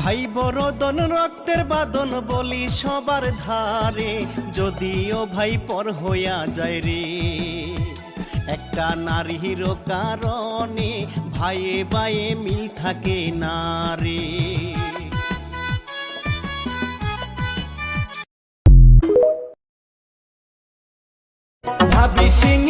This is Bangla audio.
ভাই বরদন রক্তের বাদন বলি সবার ধারে, যদিও ভাই পর হইয়া যায় রে। একটা নারীর কারণে ভাইয়ে ভাইয়ে মিল থাকে না রে। ভাবি সিং